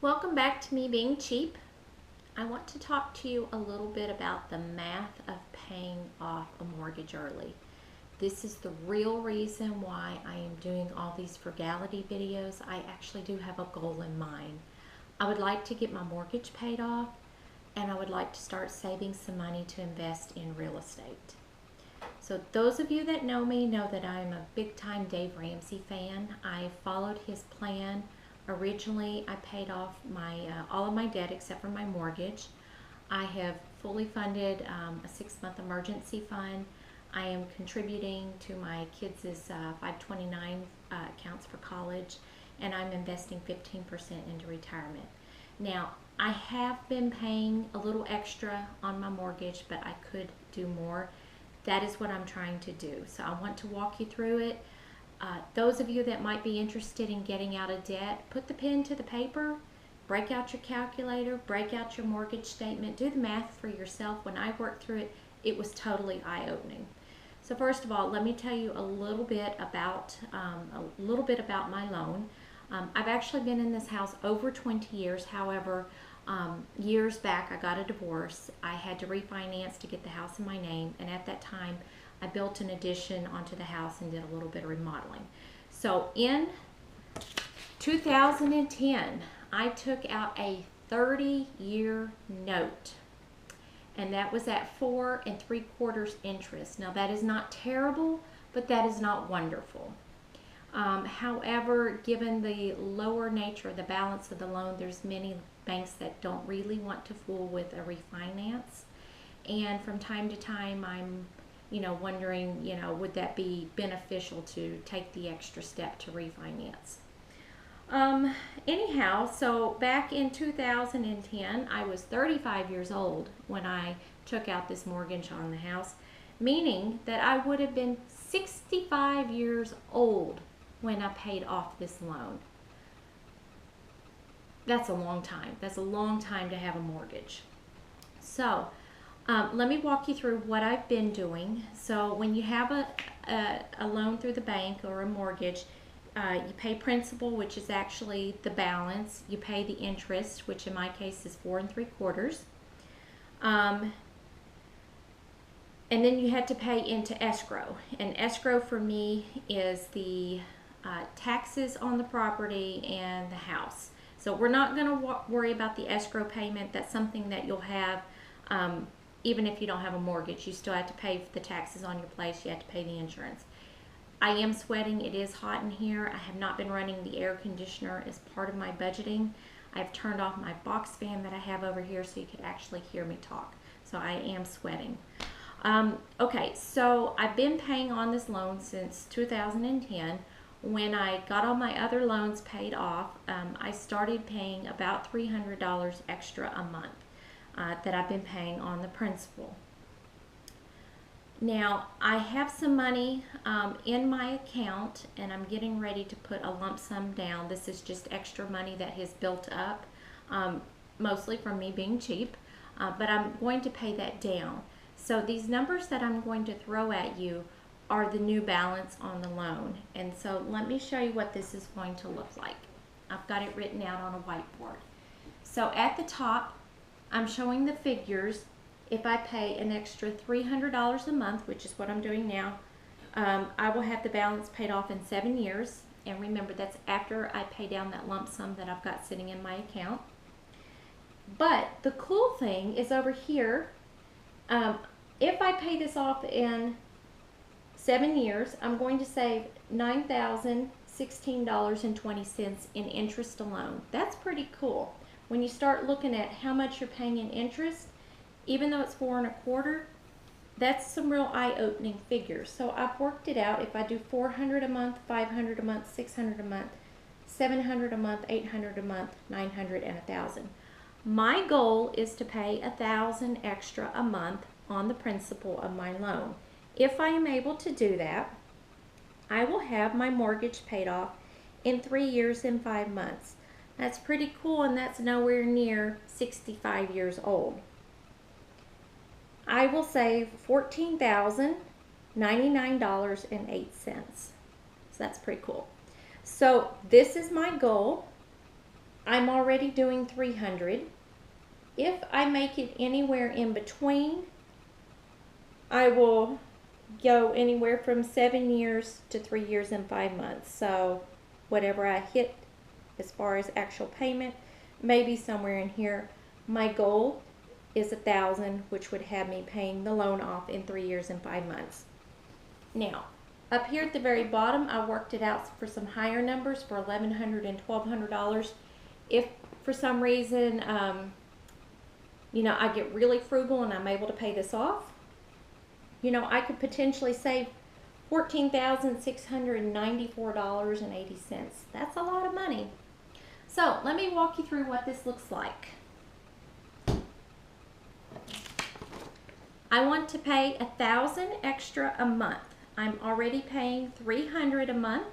Welcome back to Me Being Cheap. I want to talk to you a little bit about the math of paying off a mortgage early. This is the real reason why I am doing all these frugality videos. I actually do have a goal in mind. I would like to get my mortgage paid off, and I would like to start saving some money to invest in real estate. So those of you that know me know that I'm a big time Dave Ramsey fan. I followed his plan. Originally, I paid off all of my debt except for my mortgage. I have fully funded a 6-month emergency fund. I am contributing to my kids' 529 accounts for college, and I'm investing 15% into retirement. Now, I have been paying a little extra on my mortgage, but I could do more. That is what I'm trying to do. So I want to walk you through it. Those of you that might be interested in getting out of debt, put the pen to the paper, break out your calculator, break out your mortgage statement, do the math for yourself. When I worked through it, it was totally eye-opening. So first of all, let me tell you a little bit about my loan. I've actually been in this house over 20 years. However, years back I got a divorce. I had to refinance to get the house in my name, and at that time I built an addition onto the house and did a little bit of remodeling. So in 2010, I took out a 30-year note, and that was at 4 3/4 interest. Now that is not terrible, but that is not wonderful. However, given the lower nature of the balance of the loan, there's many banks that don't really want to fool with a refinance. And from time to time, I'm, wondering, would that be beneficial to take the extra step to refinance? Anyhow, so back in 2010, I was 35 years old when I took out this mortgage on the house, meaning that I would have been 65 years old when I paid off this loan. That's a long time. That's a long time to have a mortgage. So let me walk you through what I've been doing. So when you have a loan through the bank or a mortgage, you pay principal, which is actually the balance. You pay the interest, which in my case is 4 3/4. And then you had to pay into escrow. And escrow for me is the taxes on the property and the house. So we're not going to worry about the escrow payment. That's something that you'll have even if you don't have a mortgage. You still have to pay for the taxes on your place. You have to pay the insurance. I am sweating. It is hot in here. I have not been running the air conditioner as part of my budgeting. I've turned off my box fan that I have over here so you could actually hear me talk. So I am sweating. Okay, so I've been paying on this loan since 2010. When I got all my other loans paid off, I started paying about $300 extra a month that I've been paying on the principal. Now, I have some money in my account, and I'm getting ready to put a lump sum down. This is just extra money that has built up, mostly from me being cheap, but I'm going to pay that down. So these numbers that I'm going to throw at you are the new balance on the loan. And so let me show you what this is going to look like. I've got it written out on a whiteboard. So at the top, I'm showing the figures. If I pay an extra $300 a month, which is what I'm doing now, I will have the balance paid off in 7 years. And remember, that's after I pay down that lump sum that I've got sitting in my account. But the cool thing is over here, if I pay this off in 7 years, I'm going to save $9,016.20 in interest alone. That's pretty cool. When you start looking at how much you're paying in interest, even though it's 4 1/4, that's some real eye-opening figures. So I've worked it out. If I do $400 a month, $500 a month, $600 a month, $700 a month, $800 a month, $900, and $1,000. My goal is to pay $1,000 extra a month on the principal of my loan. If I am able to do that, I will have my mortgage paid off in 3 years and 5 months. That's pretty cool, and that's nowhere near 65 years old. I will save $14,099.08. So that's pretty cool. So this is my goal. I'm already doing 300. If I make it anywhere in between, I will go anywhere from 7 years to 3 years and 5 months. So whatever I hit as far as actual payment, maybe somewhere in here. My goal is 1,000, which would have me paying the loan off in 3 years and 5 months. Now, up here at the very bottom, I worked it out for some higher numbers for $1,100 and $1,200. If for some reason, I get really frugal and I'm able to pay this off, I could potentially save $14,694.80. That's a lot of money. So let me walk you through what this looks like. I want to pay $1,000 extra a month. I'm already paying $300 a month,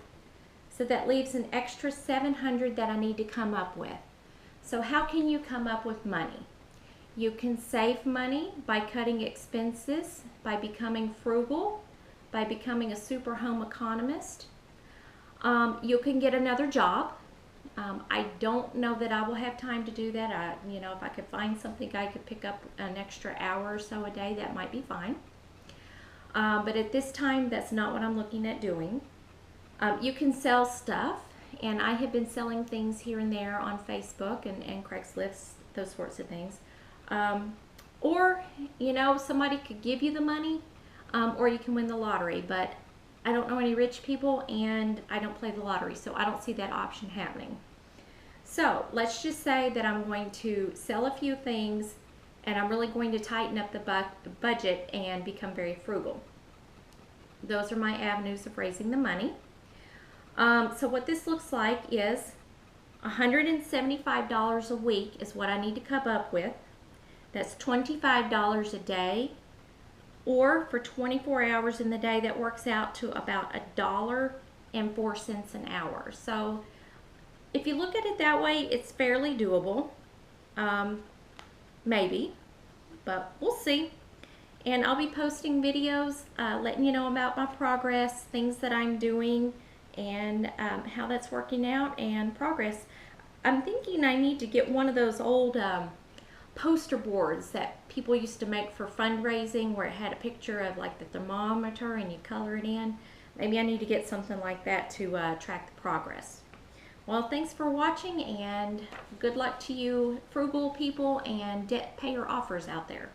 so that leaves an extra $700 that I need to come up with. So how can you come up with money? You can save money by cutting expenses, by becoming frugal, by becoming a super home economist. You can get another job. I don't know that I will have time to do that. If I could find something I could pick up an extra hour or so a day, that might be fine. But at this time, that's not what I'm looking at doing. You can sell stuff, and I have been selling things here and there on Facebook and Craigslist, those sorts of things. Or, somebody could give you the money, or you can win the lottery. But I don't know any rich people, and I don't play the lottery, so I don't see that option happening. So let's just say that I'm going to sell a few things, and I'm really going to tighten up the budget and become very frugal. Those are my avenues of raising the money. So what this looks like is $175 a week is what I need to come up with. That's $25 a day, or for 24 hours in the day, that works out to about $1.04 an hour. So if you look at it that way, it's fairly doable. Maybe, but we'll see. And I'll be posting videos letting you know about my progress, things that I'm doing, and how that's working out, and progress. I'm thinking I need to get one of those old poster boards that people used to make for fundraising, where it had a picture of like the thermometer and you color it in. Maybe I need to get something like that to track the progress. Well, thanks for watching, and good luck to you frugal people and debt payer offers out there.